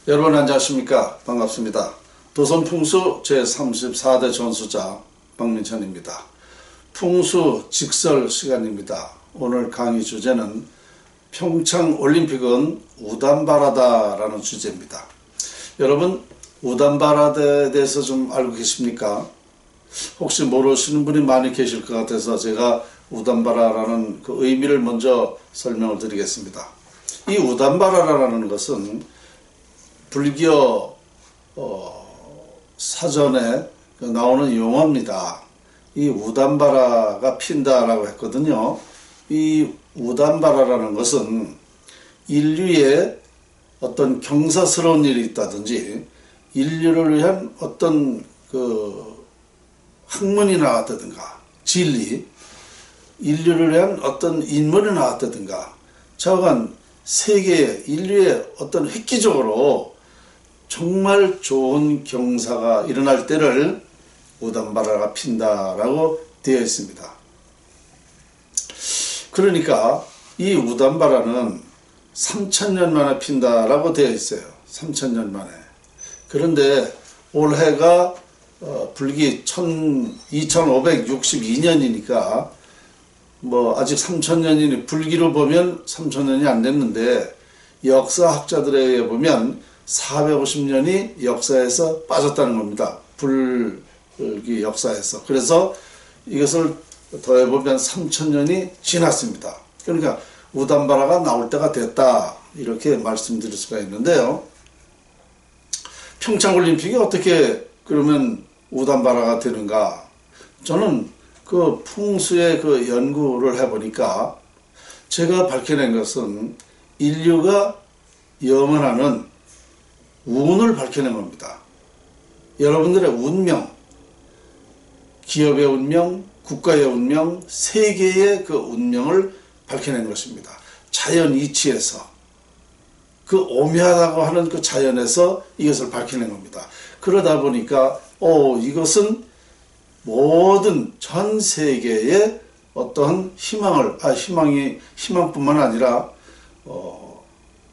여러분 안녕하십니까? 반갑습니다. 도선풍수 제34대 전수자 박민천입니다. 풍수 직설 시간입니다. 오늘 강의 주제는 평창올림픽은 우담바라다 라는 주제입니다. 여러분 우담바라다에 대해서 좀 알고 계십니까? 혹시 모르시는 분이 많이 계실 것 같아서 제가 우담바라라는 그 의미를 먼저 설명을 드리겠습니다. 이 우담바라라는 것은 불교 사전에 나오는 용어입니다. 이 우담바라가 핀다라고 했거든요. 이 우담바라라는 것은 인류의 어떤 경사스러운 일이 있다든지 인류를 위한 어떤 그 학문이 나왔다든가 진리, 인류를 위한 어떤 인문이 나왔다든가 자관 세계 인류의 어떤 획기적으로 정말 좋은 경사가 일어날 때를 우담바라가 핀다라고 되어 있습니다. 그러니까 이 우담바라는 3000년 만에 핀다라고 되어 있어요. 3000년 만에. 그런데 올해가 불기 2562년이니까 뭐 아직 3000년이니 불기로 보면 3000년이 안 됐는데 역사학자들에 의해 보면 450년이 역사에서 빠졌다는 겁니다. 불기 역사에서. 그래서 이것을 더해보면 3000년이 지났습니다. 그러니까 우담바라가 나올 때가 됐다 이렇게 말씀드릴 수가 있는데요. 평창올림픽이 어떻게 그러면 우담바라가 되는가? 저는 그 풍수의 그 연구를 해보니까 제가 밝혀낸 것은 인류가 염원하는 운을 밝혀낸 겁니다. 여러분들의 운명, 기업의 운명, 국가의 운명, 세계의 그 운명을 밝혀낸 것입니다. 자연 이치에서 그 오묘하다고 하는 그 자연에서 이것을 밝혀낸 겁니다. 그러다 보니까 이것은 모든 전 세계에 어떠한 희망뿐만 아니라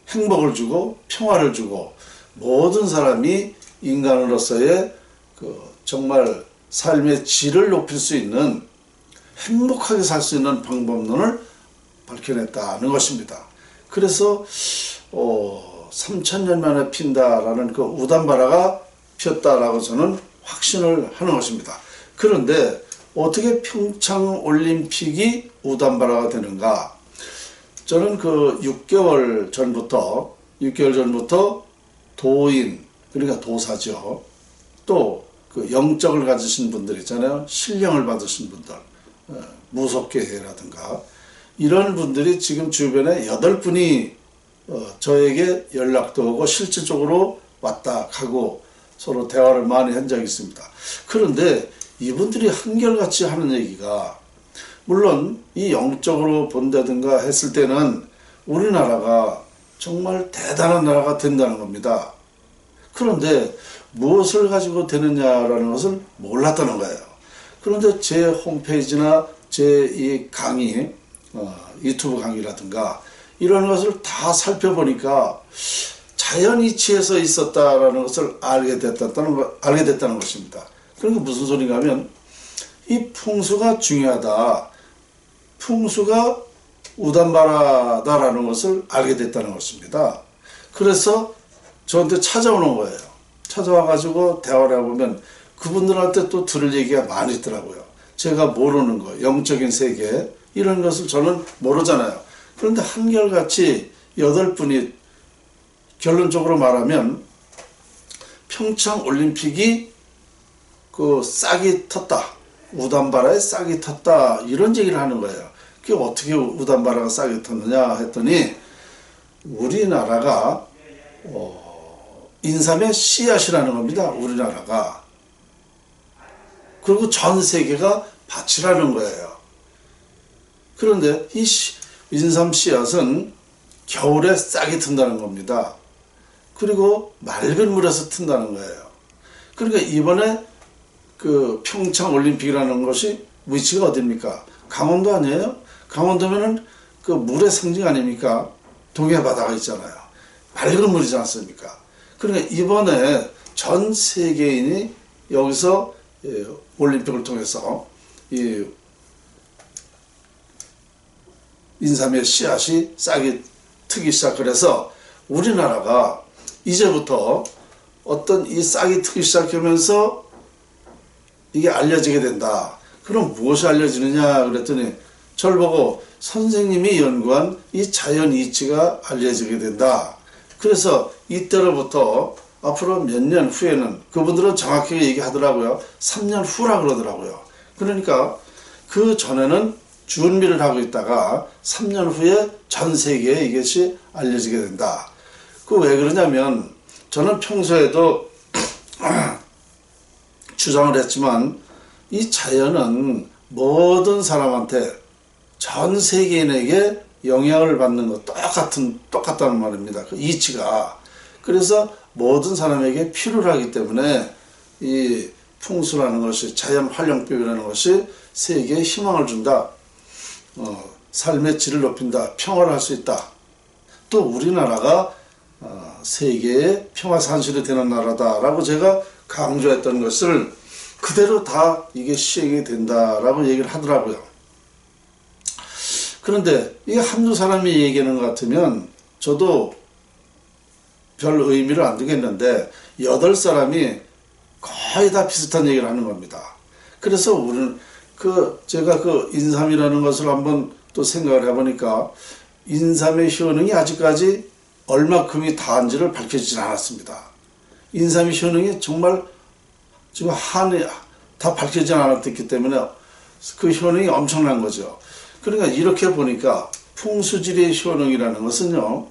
행복을 주고 평화를 주고 모든 사람이 인간으로서의 그 정말 삶의 질을 높일 수 있는 행복하게 살 수 있는 방법론을 밝혀냈다는 것입니다. 그래서 3000년 만에 핀다라는 그 우담바라가 폈다라고 저는 확신을 하는 것입니다. 그런데 어떻게 평창올림픽이 우담바라가 되는가? 저는 그 6개월 전부터 도인, 그러니까 도사죠. 또 그 영적을 가지신 분들 있잖아요. 신령을 받으신 분들, 무속계회라든가 이런 분들이 지금 주변에 8분이 저에게 연락도 오고 실질적으로 왔다 가고 서로 대화를 많이 한 적이 있습니다. 그런데 이분들이 한결같이 하는 얘기가 물론 이 영적으로 본다든가 했을 때는 우리나라가 정말 대단한 나라가 된다는 겁니다. 그런데 무엇을 가지고 되느냐라는 것을 몰랐다는 거예요. 그런데 제 홈페이지나 제 이 강의, 유튜브 강의라든가 이런 것을 다 살펴보니까 자연 이치에서 있었다라는 것을 알게 됐다는 것입니다. 그러니까 무슨 소리가 하면 이 풍수가 중요하다. 풍수가 우담바라다라는 것을 알게 됐다는 것입니다. 그래서 저한테 찾아오는 거예요. 찾아와가지고 대화를 해보면 그분들한테 또 들을 얘기가 많이 있더라고요. 제가 모르는 거, 영적인 세계 이런 것을 저는 모르잖아요. 그런데 한결같이 8분이 결론적으로 말하면 평창올림픽이 그 싹이 텄다. 우담바라에 싹이 텄다. 이런 얘기를 하는 거예요. 그게 어떻게 우담바라가 싹이 텄느냐 했더니 우리나라가 인삼의 씨앗이라는 겁니다. 우리나라가. 그리고 전 세계가 밭이라는 거예요. 그런데 이 인삼 씨앗은 겨울에 싹이 튼다는 겁니다. 그리고 맑은 물에서 튼다는 거예요. 그러니까 이번에 그 평창올림픽이라는 것이 위치가 어디입니까? 강원도 아니에요? 강원도면은 그 물의 상징 아닙니까? 동해바다가 있잖아요. 맑은 물이지 않습니까? 그러니까 이번에 전 세계인이 여기서 올림픽을 통해서 이 인삼의 씨앗이 싹이 트기 시작을 해서 우리나라가 이제부터 어떤 이 싹이 트기 시작하면서 이게 알려지게 된다. 그럼 무엇이 알려지느냐 그랬더니 저를 보고 선생님이 연구한 이 자연 이치가 알려지게 된다. 그래서 이때로부터 앞으로 몇 년 후에는 그분들은 정확하게 얘기하더라고요. 3년 후라 그러더라고요. 그러니까 그 전에는 준비를 하고 있다가 3년 후에 전 세계에 이것이 알려지게 된다. 그 왜 그러냐면 저는 평소에도 주장을 했지만 이 자연은 모든 사람한테 전 세계인에게 영향을 받는 것 똑같다는 말입니다. 그 이치가. 그래서 모든 사람에게 필요하기 때문에 이 풍수라는 것이 자연 활용법이라는 것이 세계에 희망을 준다. 삶의 질을 높인다. 평화를 할 수 있다. 또 우리나라가 세계의 평화 산실이 되는 나라다라고 제가 강조했던 것을 그대로 다 이게 시행이 된다라고 얘기를 하더라고요. 그런데 이게 한두 사람이 얘기하는 것 같으면 저도 별 의미를 안 두겠는데 8사람이 거의 다 비슷한 얘기를 하는 겁니다. 그래서 우리는 제가 인삼이라는 것을 한번 또 생각을 해보니까 인삼의 효능이 아직까지 얼마큼이 다한지를 밝혀지진 않았습니다. 인삼의 효능이 정말 지금 다 밝혀지지 않았기 때문에 그 효능이 엄청난 거죠. 그러니까 이렇게 보니까 풍수지리의 효능이라는 것은요,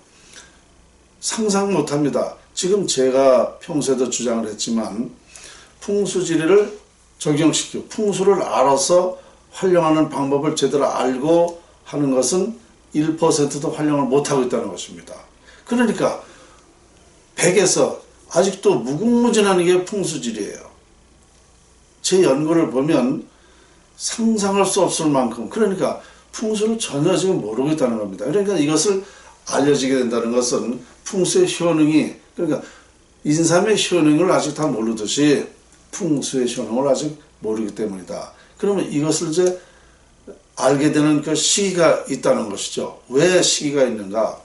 상상 못합니다. 지금 제가 평소에도 주장을 했지만 풍수지리를 적용시키고 풍수를 알아서 활용하는 방법을 제대로 알고 하는 것은 1%도 활용을 못하고 있다는 것입니다. 그러니까 100에서 아직도 무궁무진한 게 풍수지리예요. 제 연구를 보면 상상할 수 없을 만큼, 그러니까 풍수를 전혀 지금 모르고 있다는 겁니다. 그러니까 이것을 알려지게 된다는 것은 풍수의 효능이, 그러니까 인삼의 효능을 아직 다 모르듯이 풍수의 효능을 아직 모르기 때문이다. 그러면 이것을 이제 알게 되는 그 시기가 있다는 것이죠. 왜 시기가 있는가?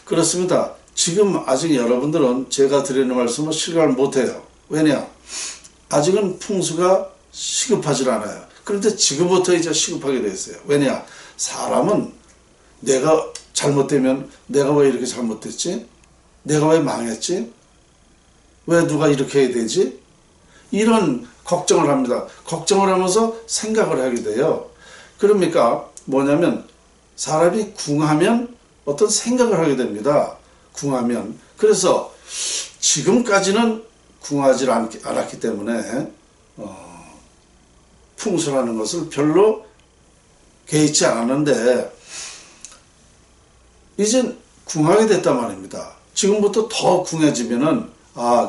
그렇습니다. 지금 아직 여러분들은 제가 드리는 말씀을 실감을 못해요. 왜냐? 아직은 풍수가 시급하지 않아요. 그런데 지금부터 이제 시급하게 됐어요. 왜냐? 사람은 내가 잘못되면 내가 왜 이렇게 잘못됐지? 내가 왜 망했지? 왜 누가 이렇게 해야 되지? 이런 걱정을 합니다. 걱정을 하면서 생각을 하게 돼요. 그러니까 뭐냐면 사람이 궁하면 어떤 생각을 하게 됩니다. 궁하면. 그래서 지금까지는 궁하지 않았기 때문에 풍수라는 것을 별로 개의치 않았는데 이젠 궁하게 됐단 말입니다. 지금부터 더 궁해지면은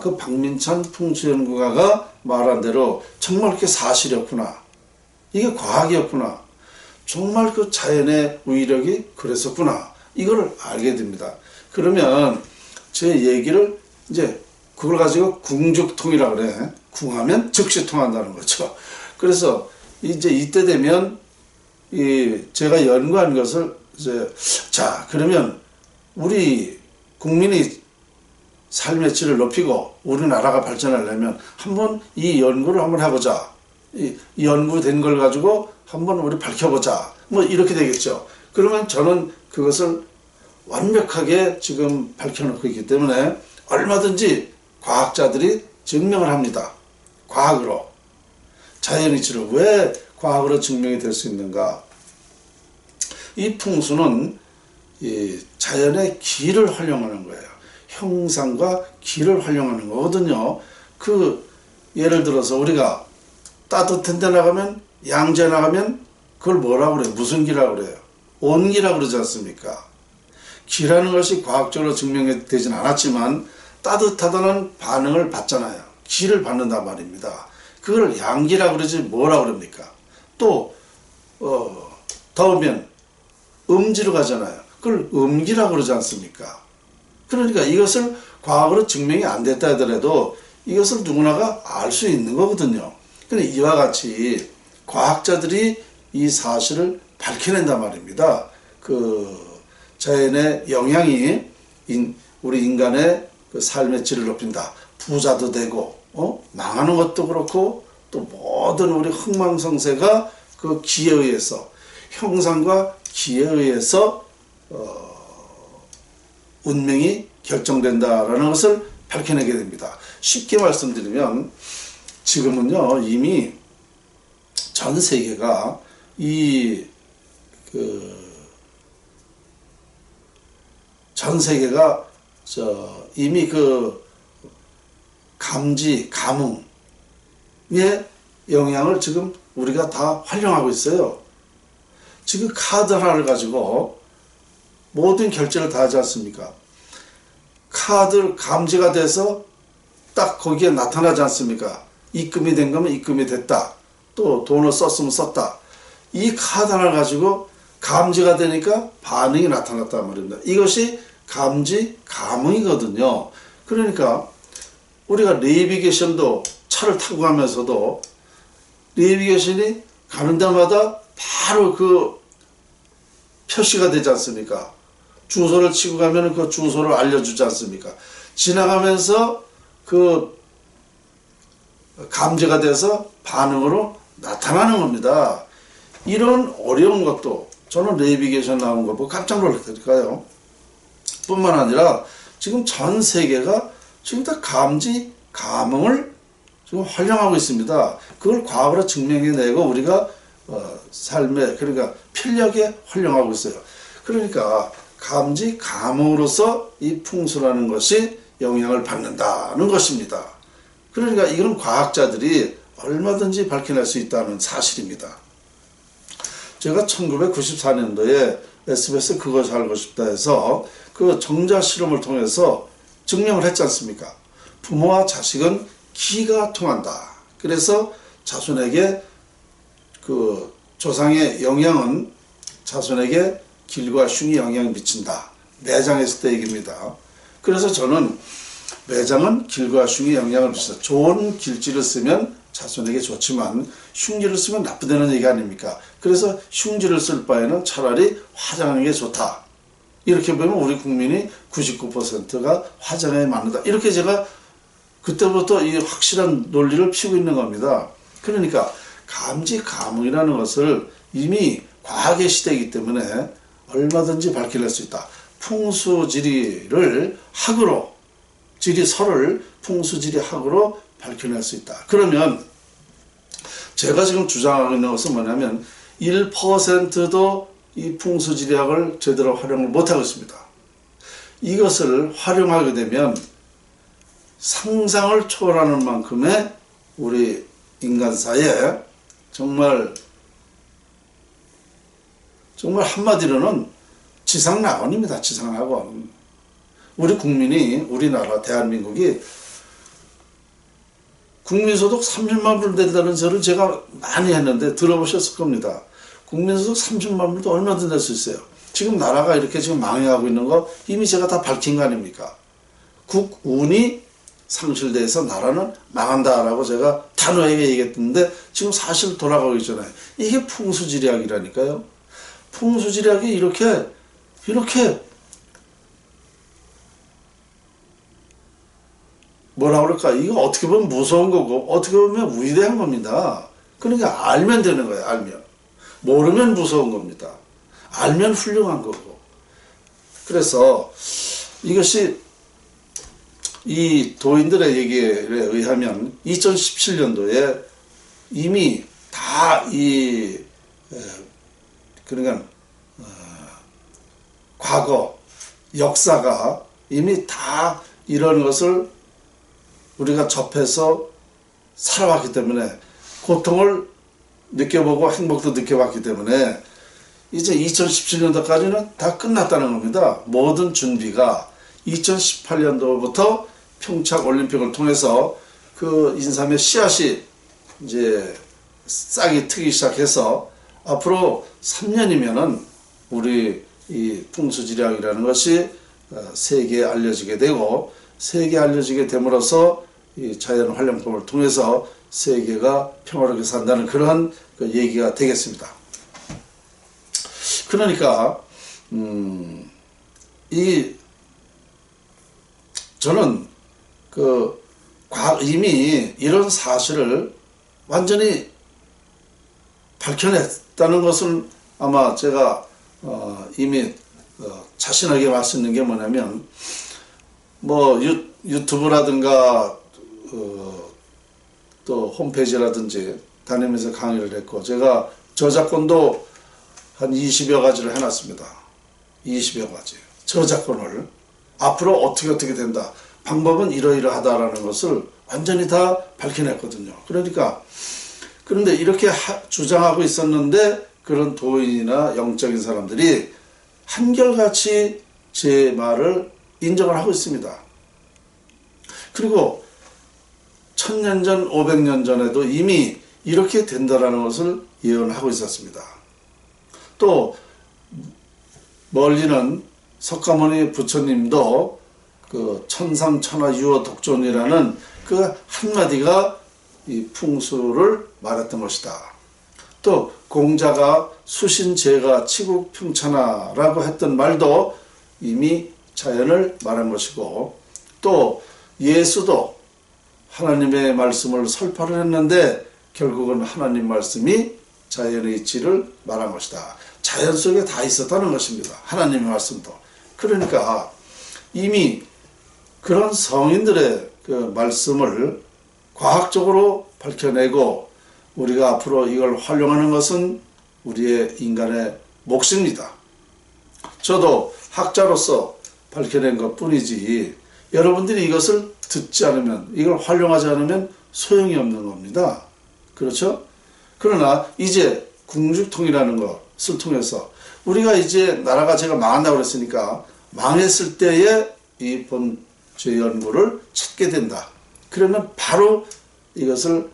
그 박민찬 풍수연구가가 말한 대로 정말 그게 사실이었구나. 이게 과학이었구나. 정말 그 자연의 위력이 그랬었구나. 이걸 알게 됩니다. 그러면 제 얘기를 이제 그걸 가지고 궁죽통이라고 그래. 궁하면 즉시 통한다는 거죠. 그래서 이제 이때 되면 제가 연구한 것을 이제 그러면 우리 국민이 삶의 질을 높이고 우리나라가 발전하려면 한번 이 연구를 한번 해보자. 이 연구된 걸 가지고 한번 우리 밝혀보자. 뭐 이렇게 되겠죠. 그러면 저는 그것을 완벽하게 지금 밝혀놓고 있기 때문에 얼마든지 과학자들이 증명을 합니다. 과학으로. 자연이치를 왜 과학으로 증명이 될 수 있는가? 이 풍수는 이 자연의 기를 활용하는 거예요. 형상과 기를 활용하는 거거든요. 예를 들어서 우리가 따뜻한 데 나가면, 양지에 나가면 그걸 뭐라고 그래요? 무슨 기라고 그래요? 온기라고 그러지 않습니까? 기라는 것이 과학적으로 증명이 되진 않았지만 따뜻하다는 반응을 받잖아요. 기를 받는단 말입니다. 그걸 양기라고 그러지 뭐라고 그럽니까? 또 더우면 음지로 가잖아요. 그걸 음기라고 그러지 않습니까? 그러니까 이것을 과학으로 증명이 안 됐다 하더라도 이것을 누구나가 알 수 있는 거거든요. 그런데 이와 같이 과학자들이 이 사실을 밝혀낸단 말입니다. 그 자연의 영향이 우리 인간의 그 삶의 질을 높인다. 부자도 되고, 망하는 것도 그렇고, 또 모든 우리 흥망성쇠가 그 기에 의해서, 형상과 기에 의해서 운명이 결정된다라는 것을 밝혀내게 됩니다. 쉽게 말씀드리면 지금은요 이미 전 세계가 이미 그 감지, 감흥의 영향을 지금 우리가 다 활용하고 있어요. 지금 카드 하나를 가지고 모든 결제를 다 하지 않습니까? 카드 감지가 돼서 딱 거기에 나타나지 않습니까? 입금이 된 거면 입금이 됐다. 또 돈을 썼으면 썼다. 이 카드 하나를 가지고 감지가 되니까 반응이 나타났단 말입니다. 이것이 감지, 감흥이거든요. 그러니까 우리가 내비게이션도 차를 타고 가면서도 내비게이션이 가는 데마다 바로 그 표시가 되지 않습니까? 주소를 치고 가면 그 주소를 알려주지 않습니까? 지나가면서 그 감지가 돼서 반응으로 나타나는 겁니다. 이런 어려운 것도 저는 내비게이션 나온 거 보고 깜짝 놀랐다니까요. 뿐만 아니라 지금 전 세계가 지금 다 감지, 감흥을 지금 활용하고 있습니다. 그걸 과학으로 증명해내고 우리가 삶에 그러니까 필력에 활용하고 있어요. 그러니까 감지, 감흥으로서 이 풍수라는 것이 영향을 받는다는 것입니다. 그러니까 이건 과학자들이 얼마든지 밝혀낼 수 있다는 사실입니다. 제가 1994년도에 SBS 그것이 알고 싶다 해서 그 정자 실험을 통해서 증명을 했지 않습니까? 부모와 자식은 기가 통한다. 그래서 자손에게 그 조상의 영향은 자손에게 길과 흉이 영향을 미친다. 매장했을 때 얘기입니다. 그래서 저는 매장은 길과 흉이 영향을 미친다. 좋은 길지를 쓰면 자손에게 좋지만 흉지를 쓰면 나쁘다는 얘기 아닙니까? 그래서 흉지를 쓸 바에는 차라리 화장하는 게 좋다. 이렇게 보면 우리 국민이 99%가 화장에 맞는다. 이렇게 제가 그때부터 이 확실한 논리를 피우고 있는 겁니다. 그러니까 감지, 감흥이라는 것을 이미 과학의 시대이기 때문에 얼마든지 밝혀낼 수 있다. 풍수지리를 학으로, 지리설을 풍수지리학으로 밝혀낼 수 있다. 그러면 제가 지금 주장하고 있는 것은 뭐냐면 1%도 이 풍수지리학을 제대로 활용을 못하고 있습니다. 이것을 활용하게 되면 상상을 초월하는 만큼의 우리 인간사에 정말 한마디로는 지상낙원입니다. 지상낙원. 우리 국민이, 우리나라 대한민국이 국민소득 30만 불 된다는 소리를 제가 많이 했는데 들어보셨을 겁니다. 국민소득 30만 불도 얼마든지 낼 수 있어요. 지금 나라가 이렇게 지금 망해가고 있는 거 이미 제가 다 밝힌 거 아닙니까? 국운이 상실돼서 나라는 망한다라고 제가 단호하게 얘기했는데 지금 사실 돌아가고 있잖아요. 이게 풍수지리학이라니까요. 풍수지리학이 이렇게 뭐라 그럴까? 이거 어떻게 보면 무서운 거고 어떻게 보면 위대한 겁니다. 그러니까 알면 되는 거예요. 알면. 모르면 무서운 겁니다. 알면 훌륭한 거고. 그래서 이것이 이 도인들의 얘기에 의하면 2017년도에 이미 다 그러니까 과거 역사가 이미 다 이런 것을 우리가 접해서 살아왔기 때문에 고통을 느껴보고 행복도 느껴봤기 때문에 이제 2017년도까지는 다 끝났다는 겁니다. 모든 준비가 2018년도부터 평창 올림픽을 통해서 그 인삼의 씨앗이 이제 싹이 트기 시작해서 앞으로 3년이면은 우리 이 풍수지리학이라는 것이 세계에 알려지게 되고, 세계에 알려지게 됨으로써 이 자연 활용법을 통해서 세계가 평화롭게 산다는 그런 그 얘기가 되겠습니다. 그러니까 저는 이미 이런 사실을 완전히 밝혀냈다는 것을 아마 제가 이미 자신하게 말씀드린 게 뭐냐면, 뭐 유튜브라든가 또 홈페이지라든지 다니면서 강의를 했고, 제가 저작권도 한 20여 가지를 해놨습니다. 20여 가지 저작권을 앞으로 어떻게 된다, 방법은 이러이러하다라는 것을 완전히 다 밝혀냈거든요. 그런데 이렇게 주장하고 있었는데, 그런 도인이나 영적인 사람들이 한결같이 제 말을 인정을 하고 있습니다. 그리고 1000년 전, 500년 전에도 이미 이렇게 된다라는 것을 예언하고 있었습니다. 또 멀리는 석가모니 부처님도 그 천상천하 유어독존이라는 그 한마디가 이 풍수를 말했던 것이다. 또 공자가 수신제가 치국평천하라고 했던 말도 이미 자연을 말한 것이고, 또 예수도 하나님의 말씀을 설파를 했는데 결국은 하나님 말씀이 자연의 이치를 말한 것이다. 자연 속에 다 있었다는 것입니다. 하나님의 말씀도. 그러니까 이미 그런 성인들의 그 말씀을 과학적으로 밝혀내고, 우리가 앞으로 이걸 활용하는 것은 우리의 인간의 몫입니다. 저도 학자로서 밝혀낸 것 뿐이지, 여러분들이 이것을 듣지 않으면, 이걸 활용하지 않으면 소용이 없는 겁니다. 그렇죠? 그러나 이제 궁죽통이라는 것을 통해서 우리가 이제 나라가 제가 망한다고 그랬으니까, 망했을 때에 이 본죄 연구를 찾게 된다. 그러면 바로 이것을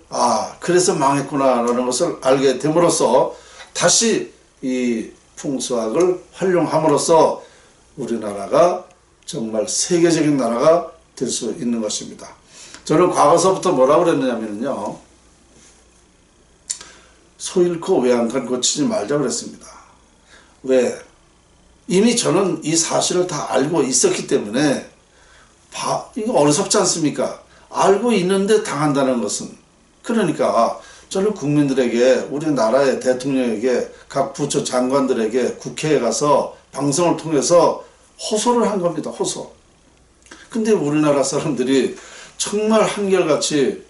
그래서 망했구나 라는 것을 알게 됨으로써 다시 이 풍수학을 활용함으로써 우리나라가 정말 세계적인 나라가 될 수 있는 것입니다. 저는 과거서부터 뭐라고 그랬느냐면요, 소 잃고 왜 한 칸 고치지 말자 그랬습니다. 왜? 이미 저는 이 사실을 다 알고 있었기 때문에, 이거 어리석지 않습니까? 알고 있는데 당한다는 것은. 그러니까 저는 국민들에게, 우리나라의 대통령에게, 각 부처 장관들에게 국회에 가서 방송을 통해서 호소를 한 겁니다. 호소. 근데 우리나라 사람들이 정말 한결같이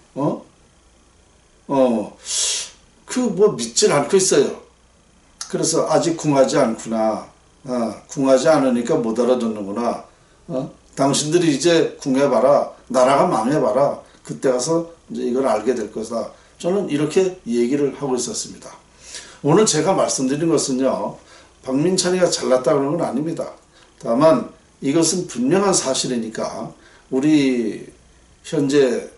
믿질 않고 있어요. 그래서 아직 궁하지 않구나. 궁하지 않으니까 못 알아듣는구나. 당신들이 이제 궁해봐라. 나라가 망해봐라. 그때 가서 이제 이걸 알게 될 것이다. 저는 이렇게 얘기를 하고 있었습니다. 오늘 제가 말씀드린 것은요, 박민찬이가 잘났다는 건 아닙니다. 다만 이것은 분명한 사실이니까 우리 현재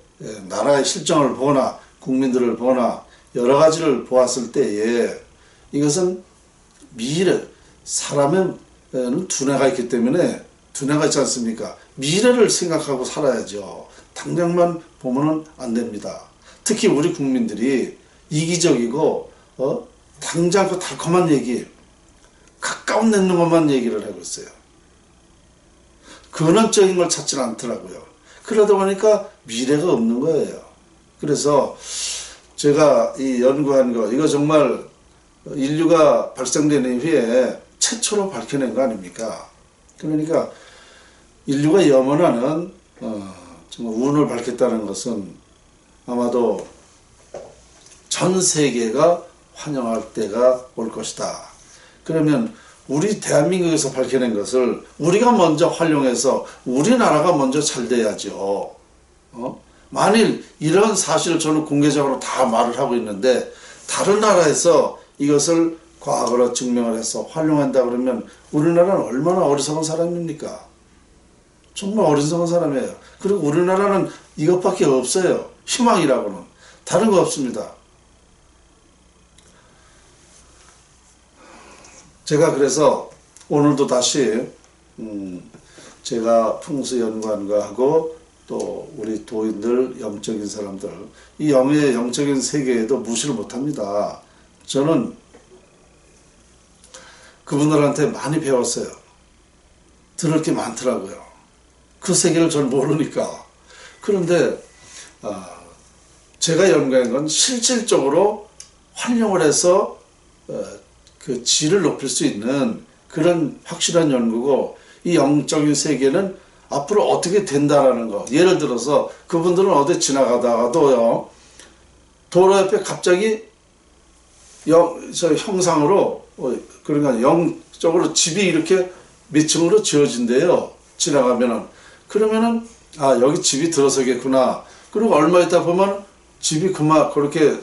나라의 실정을 보거나 국민들을 보거나 여러 가지를 보았을 때에, 이것은 미래, 사람에는 두뇌가 있기 때문에, 두뇌가 있지 않습니까? 미래를 생각하고 살아야죠. 당장만 보면은 안 됩니다. 특히 우리 국민들이 이기적이고 당장 그 달콤한 얘기, 가까운 내는 것만 얘기를 하고 있어요. 근원적인 걸 찾지는 않더라고요. 그러다 보니까 미래가 없는 거예요. 그래서 제가 이 연구한 거, 이거 정말 인류가 발생된 이후에 최초로 밝혀낸 거 아닙니까? 그러니까 인류가 염원하는 정말 운을 밝혔다는 것은 아마도 전 세계가 환영할 때가 올 것이다. 그러면 우리 대한민국에서 밝혀낸 것을 우리가 먼저 활용해서 우리나라가 먼저 잘 돼야죠. 만일 이런 사실을 저는 공개적으로 다 말을 하고 있는데, 다른 나라에서 이것을 과학으로 증명을 해서 활용한다 그러면 우리나라는 얼마나 어리석은 사람입니까? 정말 어리석은 사람이에요. 그리고 우리나라는 이것밖에 없어요. 희망이라고는. 다른 거 없습니다. 제가 그래서 오늘도 다시 제가 풍수연구원과 하고 또 우리 도인들, 영적인 사람들, 이 영의 영적인 세계에도 무시를 못합니다. 저는 그분들한테 많이 배웠어요. 들을 게 많더라고요. 그 세계를 전 모르니까. 그런데 제가 연구한 건 실질적으로 활용을 해서 그 질을 높일 수 있는 그런 확실한 연구고, 이 영적인 세계는 앞으로 어떻게 된다라는 거. 예를 들어서 그분들은 어디 지나가다가도요, 도로 옆에 갑자기 형상으로, 그러니까 영적으로 집이 이렇게 몇 층으로 지어진대요. 지나가면은. 그러면은, 아, 여기 집이 들어서겠구나. 그리고 얼마 있다 보면 집이 그렇게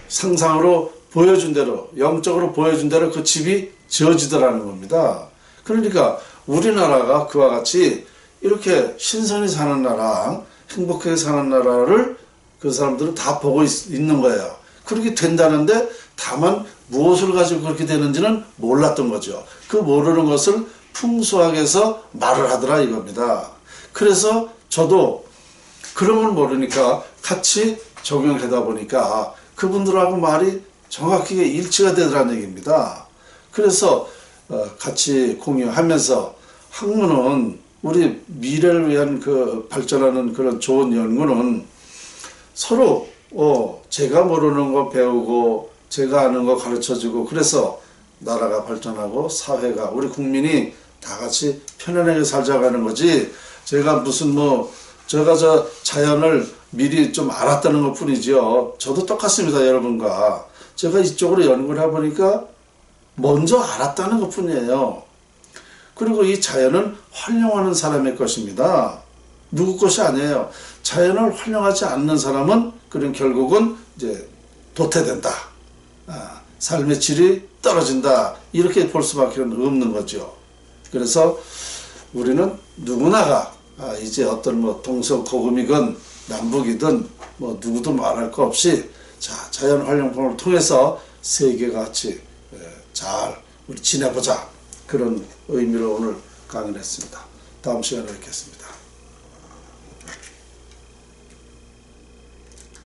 상상으로 보여준 대로, 영적으로 보여준 대로 그 집이 지어지더라는 겁니다. 그러니까 우리나라가 그와 같이 이렇게 신선히 사는 나라, 행복하게 사는 나라를 그 사람들은 다 보고 있는 거예요. 그렇게 된다는데 다만 무엇을 가지고 그렇게 되는지는 몰랐던 거죠. 그 모르는 것을 풍수학에서 말을 하더라 이겁니다. 그래서 저도 그런 걸 모르니까 같이 적용하다 보니까 그분들하고 말이 정확하게 일치가 되더라는 얘기입니다. 그래서 같이 공유하면서 학문은 우리 미래를 위한 그 발전하는 그런 좋은 연구는 서로 제가 모르는 거 배우고 제가 아는 거 가르쳐주고, 그래서 나라가 발전하고 사회가, 우리 국민이 다 같이 편안하게 살자가는 거지, 제가 무슨 제가 자연을 미리 좀 알았다는 것 뿐이죠. 저도 똑같습니다, 여러분과. 제가 이쪽으로 연구를 해보니까 먼저 알았다는 것 뿐이에요. 그리고 이 자연은 활용하는 사람의 것입니다. 누구 것이 아니에요. 자연을 활용하지 않는 사람은 그런 결국은 이제 도태된다. 삶의 질이 떨어진다. 이렇게 볼 수밖에 없는 거죠. 그래서 우리는 누구나가 이제 어떤 동서고금이건 남북이든 누구도 말할 거 없이 자연 활용법을 통해서 세계가 같이 잘 우리 지내보자, 그런 의미로 오늘 강연했습니다. 다음 시간에 뵙겠습니다.